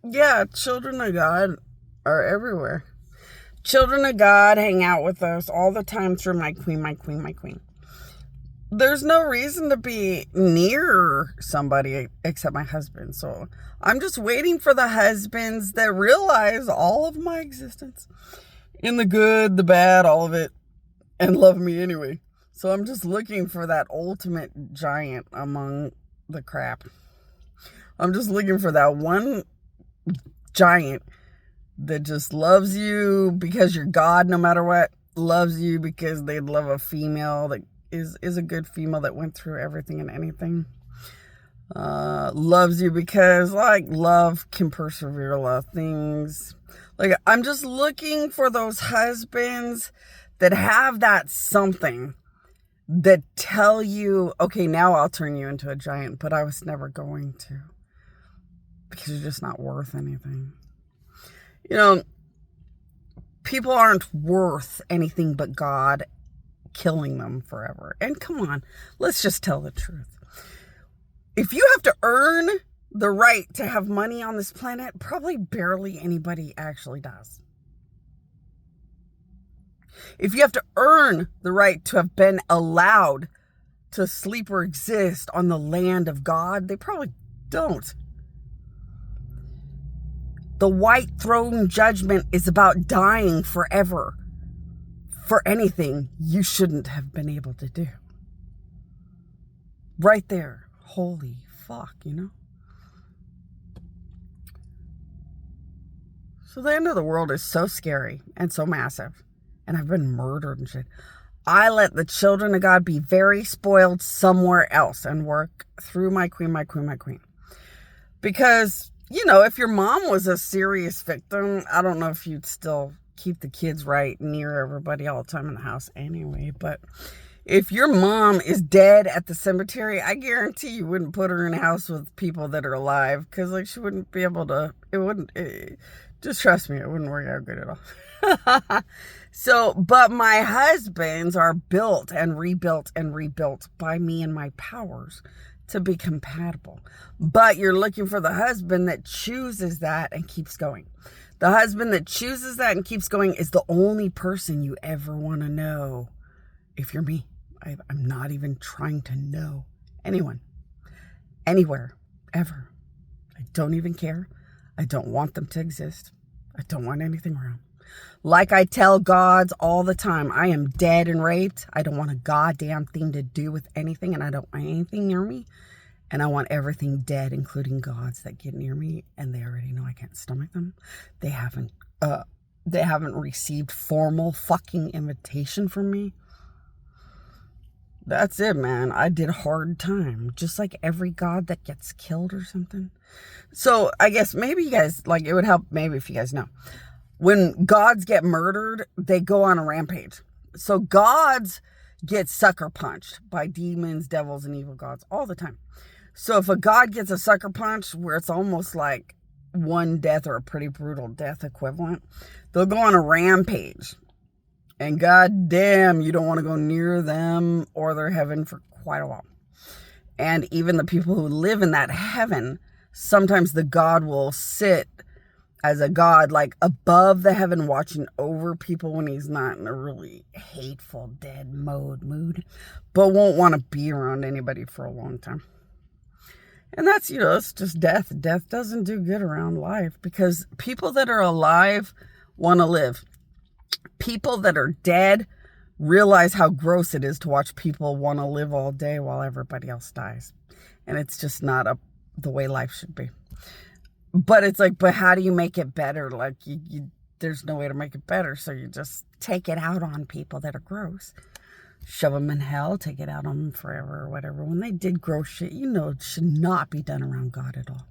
Yeah, children of God are everywhere. Children of God hang out with us all the time through my queen, my queen, my queen. There's no reason to be near somebody except my husband. So I'm just waiting for the husbands that realize all of my existence in the good, the bad, all of it, and love me anyway. So I'm just looking for that ultimate giant among the crap. I'm just looking for that one giant that just loves you because you're God no matter what, loves you because they love a female that is a good female that went through everything and anything. Loves you because, like, love can persevere a lot of things. Like, I'm just looking for those husbands that have that something that tell you, okay, now I'll turn you into a giant, but I was never going to because you're just not worth anything. You know, people aren't worth anything but God killing them forever. And come on, let's just tell the truth. If you have to earn the right to have money on this planet, probably barely anybody actually does. If you have to earn the right to have been allowed to sleep or exist on the land of God, they probably don't. The white throne judgment is about dying forever for anything you shouldn't have been able to do. Right there. Holy fuck, you know? So the end of the world is so scary and so massive. And I've been murdered and shit. I let the children of God be very spoiled somewhere else and work through my queen, my queen, my queen. Because, you know, if your mom was a serious victim, I don't know if you'd still keep the kids right near everybody all the time in the house anyway. But if your mom is dead at the cemetery, I guarantee you wouldn't put her in a house with people that are alive. Because, like, she wouldn't be able to, just trust me, it wouldn't work out good at all. So, but my husbands are built and rebuilt by me and my powers to be compatible. But you're looking for the husband that chooses that and keeps going. The husband that chooses that and keeps going is the only person you ever want to know. If you're me, I'm not even trying to know anyone, anywhere, ever. I don't even care. I don't want them to exist. I don't want anything around. Like I tell gods all the time, I am dead and raped. I don't want a goddamn thing to do with anything, and I don't want anything near me. And I want everything dead, including gods that get near me, and they already know I can't stomach them. They haven't received formal fucking invitation from me. That's it, man. I did hard time, just like every god that gets killed or something. So I guess maybe you guys, like, it would help maybe if you guys know. When gods get murdered, they go on a rampage. So gods get sucker punched by demons, devils, and evil gods all the time. So if a god gets a sucker punch where it's almost like one death or a pretty brutal death equivalent, they'll go on a rampage. And goddamn, you don't want to go near them or their heaven for quite a while. And even the people who live in that heaven, sometimes the god will sit as a god, like above the heaven, watching over people when he's not in a really hateful, dead mood, but won't want to be around anybody for a long time. And that's, you know, it's just death. Death doesn't do good around life because people that are alive want to live. People that are dead realize how gross it is to watch people want to live all day while everybody else dies. And it's just not the way life should be. But it's like, but how do you make it better? Like, there's no way to make it better. So you just take it out on people that are gross. Shove them in hell, take it out on them forever or whatever. When they did gross shit, you know, it should not be done around God at all.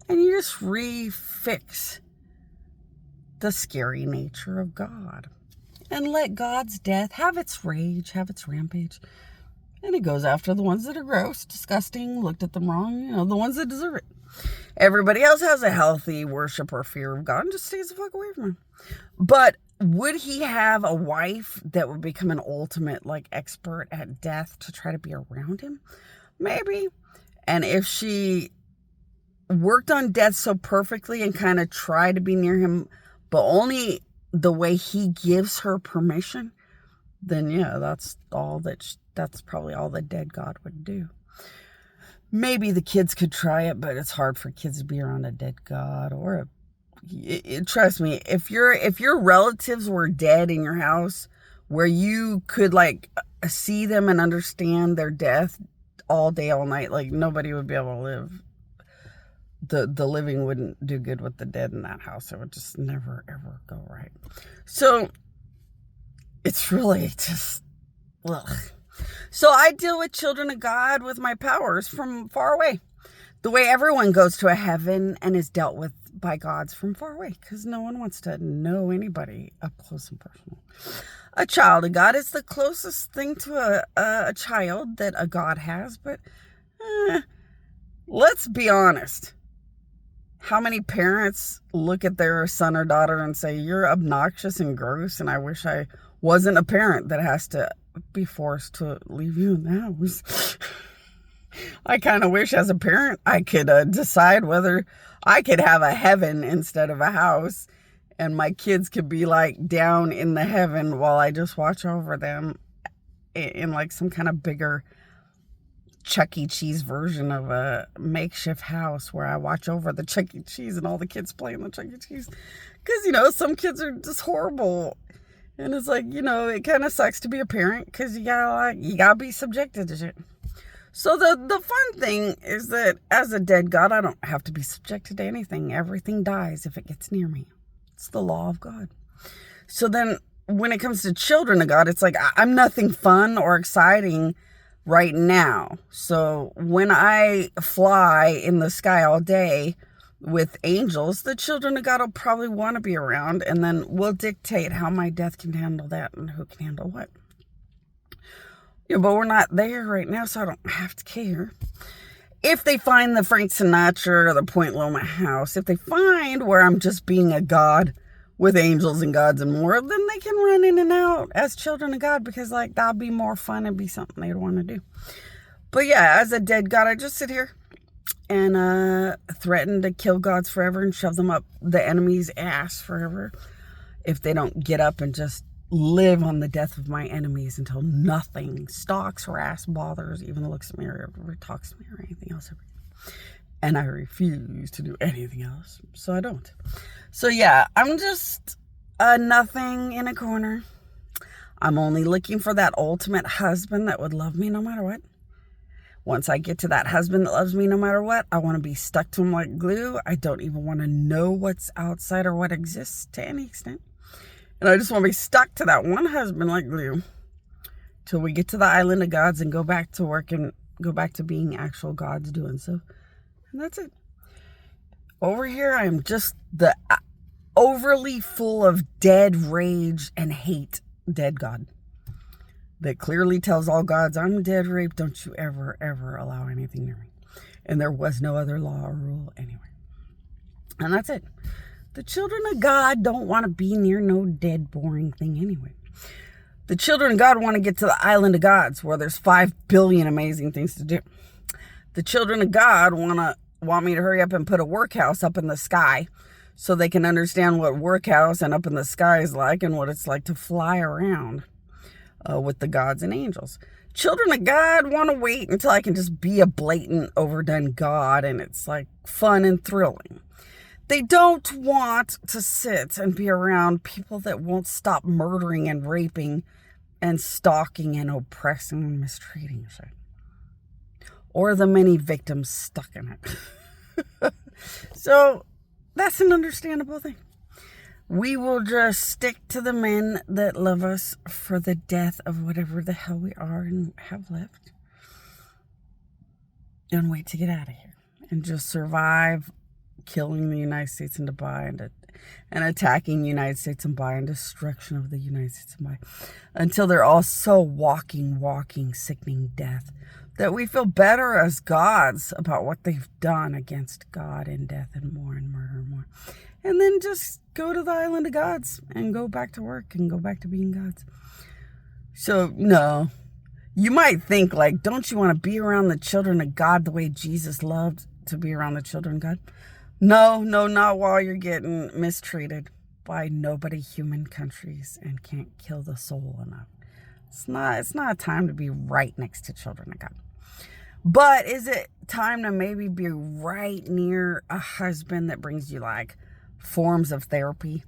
And you just refix the scary nature of God. And let God's death have its rage, have its rampage. And it goes after the ones that are gross, disgusting, looked at them wrong, you know, the ones that deserve it. Everybody else has a healthy worship or fear of God and just stays the fuck away from him. But would he have a wife that would become an ultimate, like, expert at death to try to be around him? Maybe. And if she worked on death so perfectly and kind of try to be near him, but only the way he gives her permission, then yeah, that's probably all the dead God would do. Maybe the kids could try it, but it's hard for kids to be around a dead God. Or trust me, if your relatives were dead in your house, where you could like see them and understand their death all day, all night, like nobody would be able to live. The living wouldn't do good with the dead in that house. It would just never ever go right. So it's really just ugh. So I deal with children of God with my powers from far away, the way everyone goes to a heaven and is dealt with by gods from far away, because no one wants to know anybody up close and personal. A child of God is the closest thing to a child that a God has, but let's be honest. How many parents look at their son or daughter and say, you're obnoxious and gross, and I wish I wasn't a parent that has to be forced to leave you in the house. I kind of wish as a parent I could decide whether I could have a heaven instead of a house, and my kids could be like down in the heaven while I just watch over them in like some kind of bigger Chuck E. Cheese version of a makeshift house where I watch over the Chuck E. Cheese and all the kids play in the Chuck E. Cheese. Because, some kids are just horrible. And it's like, it kind of sucks to be a parent because you gotta be subjected to shit. So the fun thing is that as a dead God, I don't have to be subjected to anything. Everything dies if it gets near me. It's the law of God. So then when it comes to children of God, it's like I'm nothing fun or exciting right now. So when I fly in the sky all day with angels, the children of God will probably want to be around, and then we'll dictate how my death can handle that and who can handle what. But we're not there right now, so I don't have to care. If they find the Frank Sinatra or the Point Loma house, if they find where I'm just being a God with angels and gods and more, then they can run in and out as children of God, because that'd be more fun and be something they'd want to do. But yeah, as a dead God, I just sit here and threaten to kill gods forever and shove them up the enemy's ass forever if they don't get up and just live on the death of my enemies until nothing stalks, harass, bothers, even looks at me or ever talks to me or anything else. And I refuse to do anything else, so I don't. So yeah, I'm just a nothing in a corner. I'm only looking for that ultimate husband that would love me no matter what. Once I get to that husband that loves me no matter what, I want to be stuck to him like glue. I don't even want to know what's outside or what exists to any extent. And I just want to be stuck to that one husband like glue till we get to the island of gods and go back to work and go back to being actual gods doing so. And that's it. Over here, I am just the overly full of dead rage and hate dead God that clearly tells all gods, I'm dead rape. Don't you ever, ever allow anything near me. And there was no other law or rule anyway. And that's it. The children of God don't want to be near no dead, boring thing anyway. The children of God want to get to the island of gods where there's 5 billion amazing things to do. The children of God want me to hurry up and put a workhouse up in the sky so they can understand what workhouse and up in the sky is like and what it's like to fly around with the gods and angels. Children of God want to wait until I can just be a blatant, overdone God and it's like fun and thrilling. They don't want to sit and be around people that won't stop murdering and raping and stalking and oppressing and mistreating shit. Or the many victims stuck in it. So that's an understandable thing. We will just stick to the men that love us for the death of whatever the hell we are and have left. And wait to get out of here. And just survive killing the United States and Dubai and attacking the United States and Dubai and destruction of the United States and Dubai. Until they're all so walking, sickening death that we feel better as gods about what they've done against God and death and more and murder and more. And then just go to the island of gods and go back to work and go back to being gods. So, no. You might think, don't you want to be around the children of God the way Jesus loved to be around the children of God? No, not while you're getting mistreated by nobody human countries and can't kill the soul enough. It's not a time to be right next to children of God. But is it time to maybe be right near a husband that brings you like forms of therapy?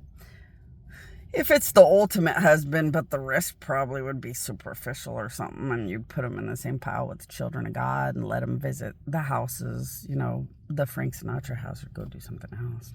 If it's the ultimate husband, but the rest probably would be superficial or something, and you'd put them in the same pile with the children of God and let them visit the houses, the Frank Sinatra house, or go do something else.